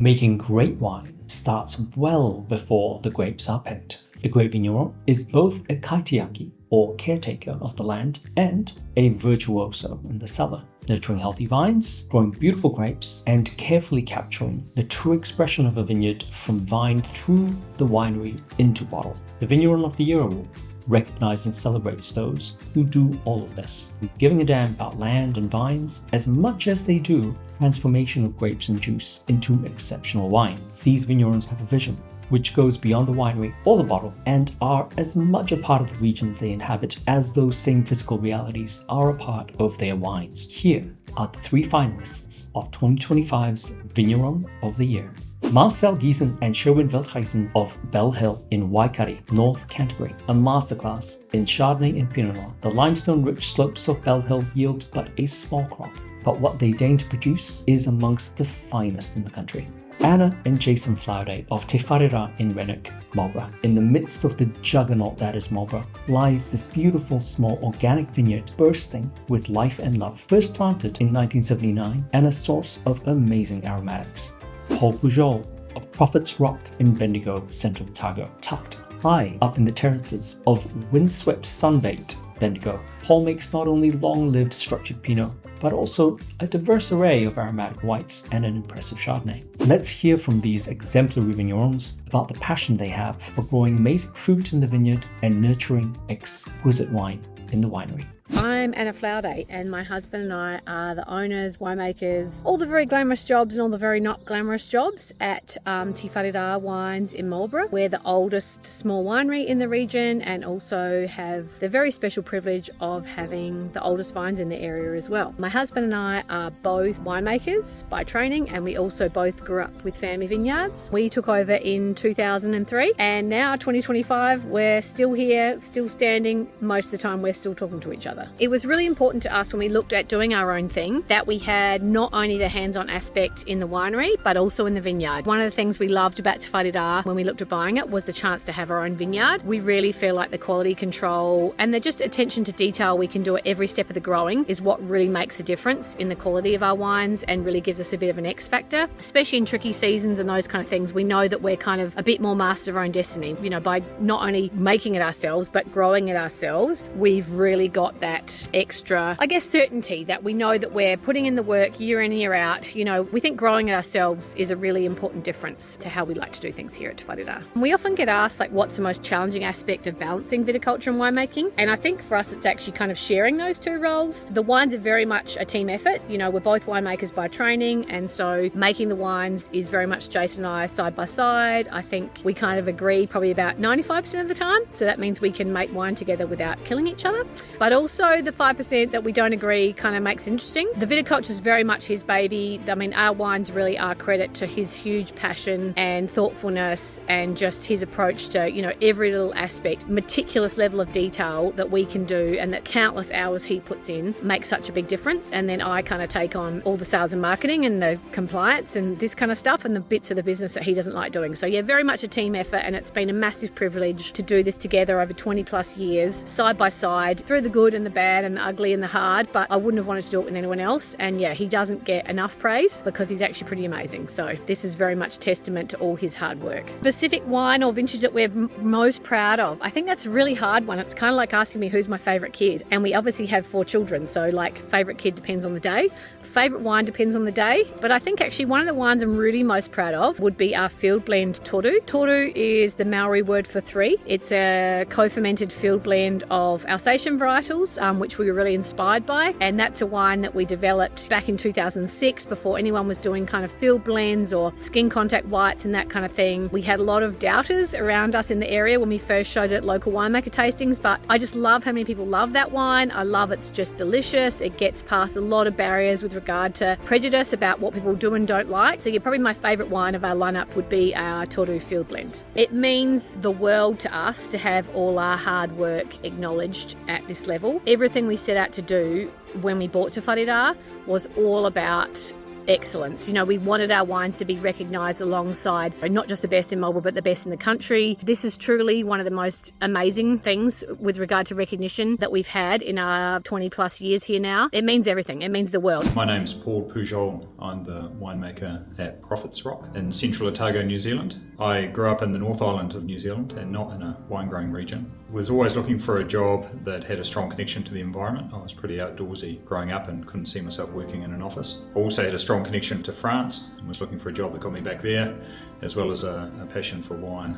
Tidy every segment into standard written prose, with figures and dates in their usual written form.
Making great wine starts well before the grapes are picked. A great vigneron is both a kaitiaki, or caretaker of the land, and a virtuoso in the cellar, nurturing healthy vines, growing beautiful grapes, and carefully capturing the true expression of a vineyard from vine through the winery into bottle. The Vigneron of the Year Award recognizes and celebrates those who do all of this, giving a damn about land and vines as much as they do transformation of grapes and juice into exceptional wine. These vignerons have a vision which goes beyond the winery or the bottle and are as much a part of the regions they inhabit as those same physical realities are a part of their wines. Here are the 3 finalists of 2025's Vigneron of the Year. Marcel, Giesen and Sherwyn Veldhuizen of Bell Hill in Waikari, North Canterbury, a masterclass in Chardonnay and Pinot Noir. The limestone-rich slopes of Bell Hill yield but a small crop, but what they deign to produce is amongst the finest in the country. Anna and Giesen Flowerday of Te Wharira in Renwick, Marlborough. In the midst of the juggernaut that is Marlborough lies this beautiful small organic vineyard bursting with life and love. First planted in 1979 and a source of amazing aromatics. Paul Pujol of Prophet's Rock in Bendigo, Central Otago, tucked high up in the terraces of windswept Sunbaked Bendigo. Paul makes not only long-lived structured Pinot, but also a diverse array of aromatic whites and an impressive Chardonnay. Let's hear from these exemplary vignerons about the passion they have for growing amazing fruit in the vineyard and nurturing exquisite wine in the winery. I'm Anna Flowerday and my husband and I are the owners, winemakers, all the very glamorous jobs and all the very not glamorous jobs at Te Wharira Wines in Marlborough. We're the oldest small winery in the region and also have the very special privilege of having the oldest vines in the area as well. My husband and I are both winemakers by training and we also both grew up with family vineyards. We took over in 2003 and now 2025 we're still here, still standing. Most of the time we're still talking to each other. It was really important to us when we looked at doing our own thing that we had not only the hands-on aspect in the winery but also in the vineyard. One of the things we loved about Te Wharira when we looked at buying it was the chance to have our own vineyard. We really feel like the quality control and the just attention to detail we can do at every step of the growing is what really makes a difference in the quality of our wines and really gives us a bit of an X factor, especially in tricky seasons and those kind of things. We know that we're kind of a bit more master of our own destiny, by not only making it ourselves but growing it ourselves. We've really got that extra, certainty that we know that we're putting in the work year in, year out. We think growing it ourselves is a really important difference to how we like to do things here at Te Wharira. We often get asked, what's the most challenging aspect of balancing viticulture and winemaking? And I think for us, it's actually kind of sharing those two roles. The wines are very much a team effort. We're both winemakers by training, and so making the wines is very much Jason and I side by side. I think we kind of agree probably about 95% of the time. So that means we can make wine together without killing each other. But also the 5% that we don't agree kind of makes it interesting. The viticulture is very much his baby. Our wines really are credit to his huge passion and thoughtfulness and just his approach to, every little aspect, meticulous level of detail that we can do and that countless hours he puts in makes such a big difference. And then I kind of take on all the sales and marketing and the compliance and this kind of stuff and the bits of the business that he doesn't like doing. So yeah, very much a team effort, and it's been a massive privilege to do this together over 20 plus years, side by side, through the good and the bad and the ugly and the hard, but I wouldn't have wanted to do it with anyone else. And yeah, he doesn't get enough praise because he's actually pretty amazing. So this is very much testament to all his hard work. Specific wine or vintage that we're most proud of? I think that's a really hard one. It's kind of like asking me who's my favourite kid. And we obviously have 4 children, so favourite kid depends on the day. Favourite wine depends on the day, but I think actually one of the wines I'm really most proud of would be our field blend Toru. Toru is the Maori word for 3. It's a co-fermented field blend of Alsatian varietals, which we were really inspired by, and that's a wine that we developed back in 2006 before anyone was doing kind of field blends or skin contact whites and that kind of thing. We had a lot of doubters around us in the area when we first showed it at local winemaker tastings, but I just love how many people love that wine. I love it's just delicious. It gets past a lot of barriers with regard to prejudice about what people do and don't like. So yeah, probably my favourite wine of our lineup would be our Toru Field Blend. It means the world to us to have all our hard work acknowledged at this level. Everything we set out to do when we bought Te Wharira was all about excellence. You know, we wanted our wines to be recognised alongside not just the best in Marlborough, but the best in the country. This is truly one of the most amazing things with regard to recognition that we've had in our 20 plus years here now. It means everything. It means the world. My name's Paul Pujol. I'm the winemaker at Prophets Rock in central Otago, New Zealand. I grew up in the North Island of New Zealand and not in a wine growing region. Was always looking for a job that had a strong connection to the environment. I was pretty outdoorsy growing up and couldn't see myself working in an office. I also had a strong connection to France and was looking for a job that got me back there, as well as a passion for wine,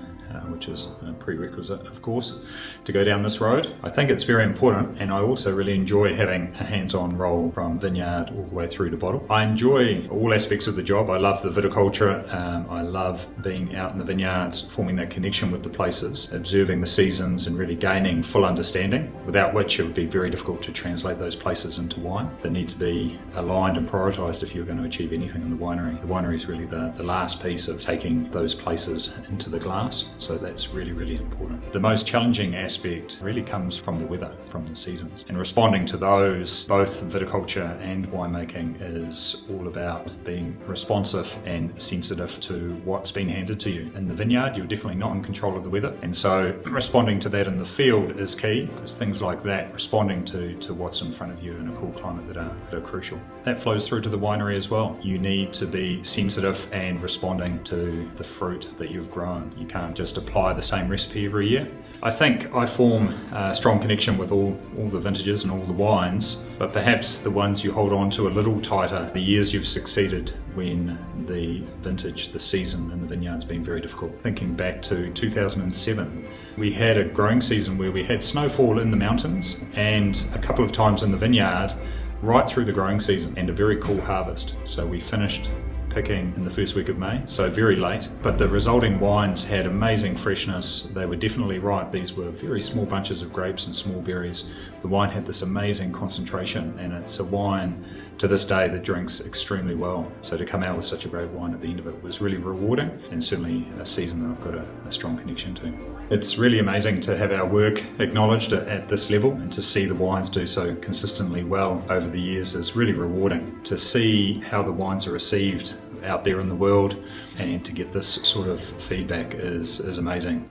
which is a prerequisite, of course, to go down this road. I think it's very important, and I also really enjoy having a hands-on role from vineyard all the way through to bottle. I enjoy all aspects of the job. I love the viticulture. I love being out in the vineyards, forming that connection with the places, observing the seasons and really gaining full understanding, without which it would be very difficult to translate those places into wine. They need to be aligned and prioritised if you're going to achieve anything in the winery. The winery is really the last piece of taking those places into the glass, so that's really, really important. The most challenging aspect really comes from the weather, from the seasons, and responding to those, both viticulture and winemaking, is all about being responsive and sensitive to what's been handed to you. In the vineyard, you're definitely not in control of the weather, and so responding to that in the field is key. There's things like that, responding to what's in front of you in a cool climate that are crucial. That flows through to the winery as well. You need to be sensitive and responding to the fruit that you've grown. You can't just apply the same recipe every year. I think I form a strong connection with all the vintages and all the wines, but perhaps the ones you hold on to a little tighter, the years you've succeeded when the vintage, the season in the vineyard's been very difficult. Thinking back to 2007, we had a growing season where we had snowfall in the mountains and a couple of times in the vineyard right through the growing season, and a very cool harvest. So we finished picking in the first week of May, so very late, but the resulting wines had amazing freshness. They were definitely ripe. These were very small bunches of grapes and small berries. The wine had this amazing concentration, and it's a wine to this day that drinks extremely well. So to come out with such a great wine at the end of it was really rewarding, and certainly a season that I've got a strong connection to. It's really amazing to have our work acknowledged at this level, and to see the wines do so consistently well over the years is really rewarding. To see how the wines are received out there in the world and to get this sort of feedback is amazing.